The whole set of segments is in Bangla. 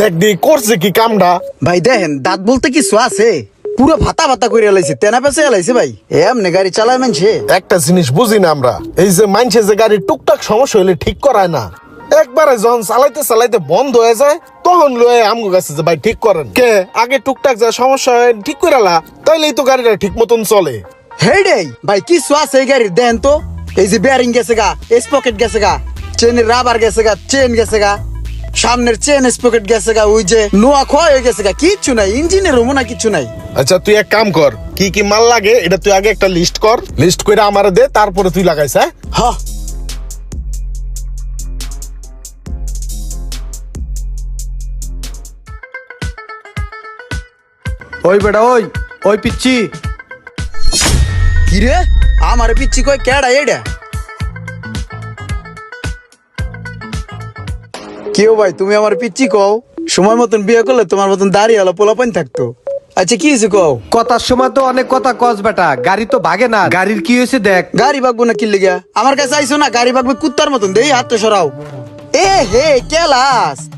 দেখ দি করছে কি কামটা। ভাই দেখেন দাঁত বলতে কিছু আছে, পুরো ভাতা ভাতা করে এলাইছে, তেনা পেছে এলাইছে ভাই। এমনি গাড়ি চালায় মানছে। একটা জিনিস বুঝি না আমরা, এই যে মানছে যে গাড়ি টুকটাক সমস্যা হইলে ঠিক করায় না, একবারে যখন চালাইতে চালাইতে বন্ধ হয়ে যায় তখন লয়ে আমগো কাছে যে ভাই ঠিক করেন কে। আগে টুকটাক যা সমস্যা হয় ঠিক করে আলা, তাইলেই তো গাড়িটা ঠিক মতন চলে। হেডেই ভাই কিছু আছে এই গাড়ির, দেন তো। এই যে বেয়ারিং গেছে গা, স্পকেট গেছে গা, চেনের রাবার গেছে গা, চেন গেছে গা, সামনের চেন স্পকেট গেছে গা, ওই যে নোয়া ক্ষয় হয়ে গেছে গা, কিচ্ছু নাই, ইঞ্জিনের মনে কিছু নাই। আচ্ছা তুই এক কাম কর, কি কি মাল লাগে এটা তুই আগে একটা লিস্ট কর, লিস্ট করে আমারে দে, তারপরে তুই লাগাইছ। হ্যাঁ হ ওই বেটা ওই ওই পিচ্ছি, কি রে আমার পিচ্ছি কই কেডা এইডা? কেউ ভাই তুমি আমার পিচ্ছি কও, সময় মতন বিয়ে করলে তোমার মতন দাঁড়িয়ে হলো পোলাপান থাকতো। আচ্ছা কি হয়েছে কও? কথার সময় তো অনেক কথা কস বেটা, গাড়ি তো ভাগে না, গাড়ির কি হয়েছে দেখ। গাড়ি ভাগবো না কি লিগা? আমার কাছে আইসো না, গাড়ি ভাগবে কুত্তার মতন, দেই হাতটা সরাও। এ হে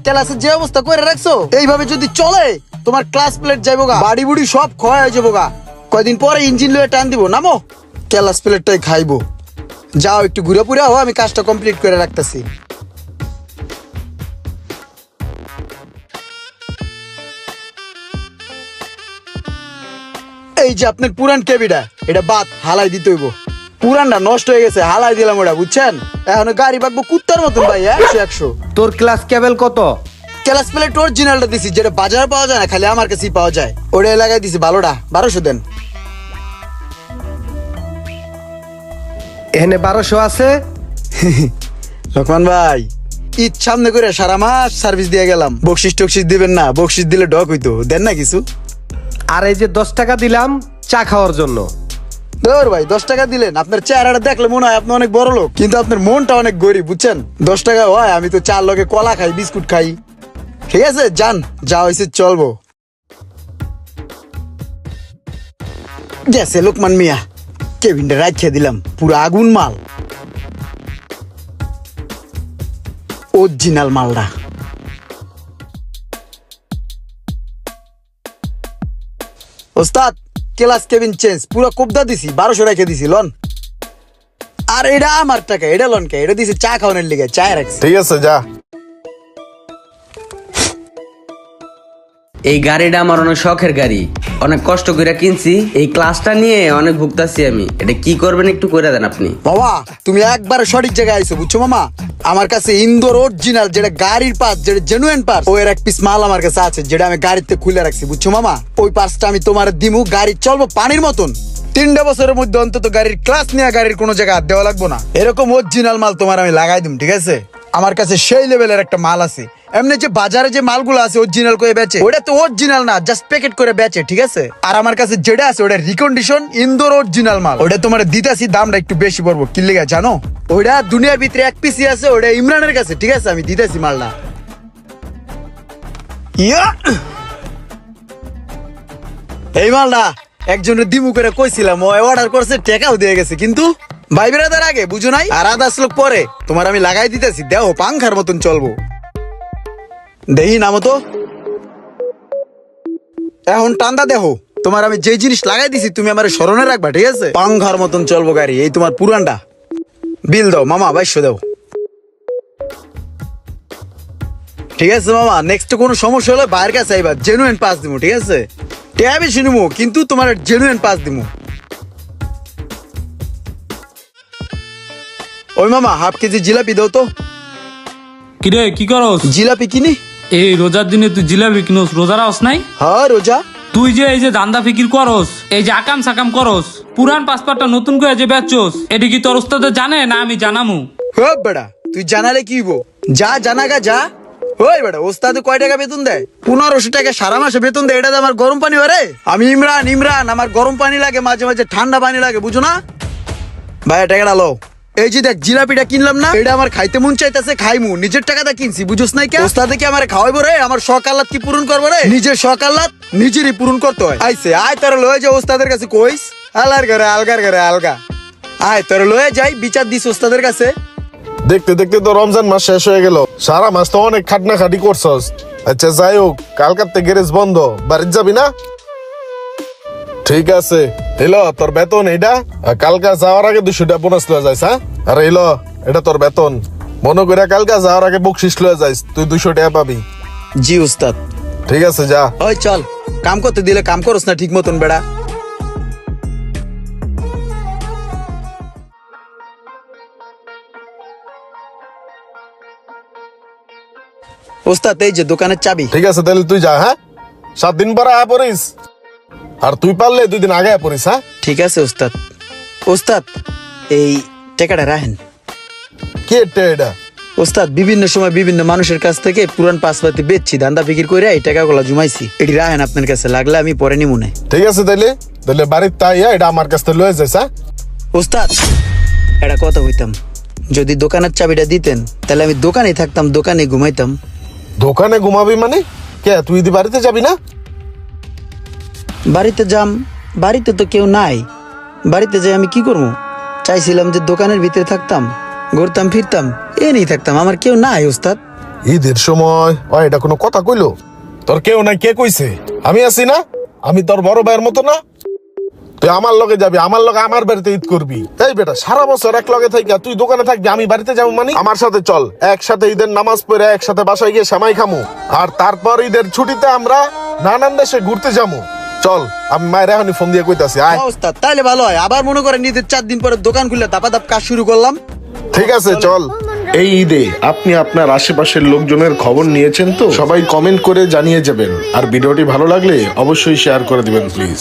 ক্লাসের যে অবস্থা করে রাখছো, এইভাবে যদি চলে তোমার ক্লাস প্লেট যাইবো গা, বাড়ি বুড়ি সব ক্ষয় হয়ে যাবো গা। কয়দিন পরে ইঞ্জিন লয়ে টান দিব, নামো। ক্লাস প্লেটটাই খাইবো। যাও একটু ঘুরে পুরে হো, আমি কাজটা কমপ্লিট করে রাখতেছি। এই যে আপনার পুরান কেবিটা, এটা বাদ হালাই দিতে হইব। পুরানটা নষ্ট হয়ে গেছে, হালাই দিলাম ওটা, বুঝছেন? এখন গাড়ি ভাগবো কুত্তার মতন ভাই, 100-100। তোর ক্লাস কেবল কত? ক্লাস প্লেট অরিজিনালটা দিছি, যেটা বাজারে পাওয়া যায় না, খালি আমার কাছেই পাওয়া যায়, ওটা লাগাই দিছি ভালোটা, 1200 দেন। এখানে 1200 আছে। লক্ষ্মণ ভাই, ঈদ সামনে করে সারা মাস সার্ভিস দিয়ে গেলাম, বকশিস টকশিস দিবেন না? বকশিস দিলে ডক হইতো, দেন না কিছু? আর এই যে 10 টাকা দিলাম চা খাওয়ার জন্য। ধর ভাই 10 টাকা দিলেন, আপনার চেহারাটা দেখলে মনে হয় আপনি অনেক বড় লোক, কিন্তু আপনার মনটা অনেক গরিব, বুঝছেন? 10 টাকা হয়, আমি তো চার লগে কলা খাই, বিস্কুট খাই। ঠিক আছে যান, যা হয়েছে চলবো। গেছে লোকমান মিয়া, কেবিনটা রাখিয়ে দিলাম, পুরো আগুন মাল, অরিজিনাল মালটা। ওস্তাদ ক্লাস কেবিন চেঞ্জ, পুরো কোবদা দিছি, 1200 রেখে দিছি লন। আর এটা আমার টাকা, এটা লন কে? এটা দিছি চা খাওয়ানোর লিগে, চা রাখছি। ঠিক আছে যা। এই গাড়িটা আমার অনেক শখের গাড়ি, অনেক কষ্ট করে কিনছি, এই ক্লাসটা নিয়ে অনেক ভুগতাছি আমি। এটা কি করবেন একটু করে দেন আপনি। বাবা তুমি একবার সঠিক জায়গায় আইছো, বুঝছো মামা? আমার কাছে ইন্দোর অরিজিনাল, যেটা গাড়ির পার্টস, যেটা জেনুইন পার্টস, ওর এক পিস মাল আমার কাছে আছে, যেটা আমি গাড়িতে খুলে রাখছি, বুঝছো মামা? ওই পার্টসটা আমি তোমার দিমু, গাড়ি চলবো পানির মতন। 3টা বছরের মধ্যে অন্তত গাড়ির ক্লাস নিয়ে গাড়ির কোনো জায়গায় হাত দেওয়া লাগবো না, এরকম অরিজিনাল মাল তোমার আমি লাগাই দিম। ঠিক আছে? আমার কাছে সেই লেভেলের একটা মাল আছে। এমনি যে বাজারে যে মালগুলো আছে অরিজিনাল করে বেচে, ওটা তো অরিজিনাল না, জাস্ট প্যাকেট করে বেচে। ঠিক আছে? আর আমার কাছে যেটা আছে ওটা রিকন্ডিশন ইন্দোর অরিজিনাল মাল, ওটা তোমার দিতাছি, দামটা একটু বেশি পড়বো। কি লেগে জানো? ওইটা দুনিয়ার ভিতরে এক পিসি আছে, ওটা ইমরানের কাছে। ঠিক আছে? আমি দিতেছি মালটা। ইয়া এই মালটা একজনের দিমু করে কইছিলাম, ও অর্ডার করছে, টাকাও দিয়ে গেছে, কিন্তু ভাই বেড়াদার আগে বুঝো নাই, আর 10 লোক পরে তোমার আমি লাগাই দিতেছি, দেও পাংখার মতন চলবো। দেহি নামো তো, এখন টান্দা দেহ। তোমার আমি যে জিনিস লাগাই দিছি তুমি আমার স্মরণে রাখবা। ঠিক আছে? পাংখার মতন চলবো গাড়ি। এই তোমার পুরানটা বিল দাও মামা, 2200 দাও। ঠিক আছে মামা, নেক্সট কোনো সমস্যা হলে বাইরের কাছে আইবা, জেনুইন পাস দিমু। ঠিক আছে? ট্যাব বেশি নিমু, কিন্তু তোমার জেনুইন পাস দিমু। ওই মামা হাফ কেজি জিলাপি দাও তো। কিরে কি করস? জিলাপি কিনি। এই রোজার দিনে তুই জিলাপি কিনোস, রোজা রাখস নাই? হ্যাঁ রোজা। তুই যে এই যে দান্দা ফিকির করস, এই যে আকাম সাকাম করস, পুরান পাসপোর্টটা নতুন করে যে বেচছস, এটা কি তোর ওস্তাদে জানে না আমি জানামু? হ্যাঁ বেড়া, তুই জানালে কি হইবো? যা জানাগা যা। ওই বেড়া, ওস্তাদ কয় টাকা বেতন দেয়? 1500 টাকা সারা মাসে বেতন দেয়। এটা তো আমার গরম পানি ওরে। আমি ইমরান, আমার গরম পানি লাগে, মাঝে মাঝে ঠান্ডা পানি লাগে, বুঝো না? ভাইয়া টাকাটা লো। এই যে দেখ জিলাপিটা কিনলাম না, এটা আমার খাইতে মন চাইতেছে, খাইমু, নিজের টাকাটা কিনছি, বুঝোস নাই কে? ওস্তাদে কি আমার খাওয়াইবো রে? আমার শখ আহ্লাদ কি পূরণ করবো রে? নিজের শখ আহ্লাদ নিজেরই পূরণ করতে হয়। আইসে আয় তোরা লয়ে যা ওস্তাদের কাছে, কইস আলগার ঘরে আলগা। আয় তোরা লয়ে যাই, বিচার দিস ওস্তাদের কাছে। দেখতে দেখতে তো রমজান মাস শেষ হয়ে গেল, সারা মাস তো অনেক খাটনা খাটি করছস। আচ্ছা যাই হোক, কালকাতে গ্যারেজ বন্ধ, বাড়িতে যাবি না? ঠিক আছে, এলো তোর বেতন এইটা। আর কালকা যাওয়ার আগে 200 টাকা বোনাস লয়ে যাইস। হ্যাঁ, আর এলো এটা তোর বেতন। মনে করে কালকা যাওয়ার আগে বকশিস লয়ে যাইস, তুই 200 টাকা পাবি। জি উস্তাদ। ঠিক আছে যা। ওই চল, কাম করতে দিলে কাম করস না ঠিক মতন বেড়া। ওস্তাদ এই যে দোকানের চাবি। ঠিক আছে তাহলে তুই যা। হ্যাঁ, 7 দিন পরে আয়া পড়িস, আর তুই পারলে 2 দিন আগে আয়া পড়িস। হ্যাঁ ঠিক আছে ওস্তাদ। ওস্তাদ এই টাকাটা রাখেন। কে এটা? ওস্তাদ বিভিন্ন সময় বিভিন্ন মানুষের কাছ থেকে পুরান পাসপাতি বেচছি, ধান্দা বিক্রি করে এই টাকাগুলো জমাইছি। এটি রাখেন আপনার কাছে, লাগলে আমি পরে নিমুনে। ঠিক আছে তাইলে তাহলে বাড়ির তাই এটা আমার কাছ থেকে লয়ে যাইস। হ্যাঁ ওস্তাদ এটা কথা হইতাম, যদি দোকানের চাবিটা দিতেন তাহলে আমি দোকানে থাকতাম, দোকানে ঘুমাইতাম। দোকানে ঘুমাবি মানে? কে তুই দি বাড়িতে যাবি না? বাড়িতে যাম, বাড়িতে তো কেউ নাই, বাড়িতে যাই আমি কি করবো? চাইছিলাম যে দোকানের ভিতরে থাকতাম, ঘুরতাম ফিরতাম, এ নিয়ে থাকতাম, আমার কেউ নাই ওস্তাদ। ঈদের সময় ও এটা কোনো কথা কইলো? তোর কেউ নাই কে কইছে? আমি আছি না? আমি তোর বড় ভাইয়ের মতো না? তুই আমার লগে যাবি, আমার লগে আমার বাড়িতে ঈদ করবি। এই বেটা, সারা বছর এক লগে থাইকা তুই দোকানে থাকবি, আমি বাড়িতে যাবো মানে? আমার সাথে চল, একসাথে ঈদের নামাজ পড়ে একসাথে বাসায় গিয়ে সেমাই খামু, আর তারপর ঈদের ছুটিতে আমরা নানান দেশে ঘুরতে যাবো। চল, আমি মায়ের এখনই ফোন দিয়ে কইতাছি আয়। ওস্তাদ তাইলে ভালো হয়, আবার মনে করেন ঈদের 4 দিন পরে দোকান খুলে দাপাদাপ কাজ শুরু করলাম। ঠিক আছে চল। এই ঈদে আপনি আপনার আশেপাশের লোকজনের খবর নিয়েছেন তো? সবাই কমেন্ট করে জানিয়ে যাবেন, আর ভিডিওটি ভালো লাগলে অবশ্যই শেয়ার করে দিবেন প্লিজ।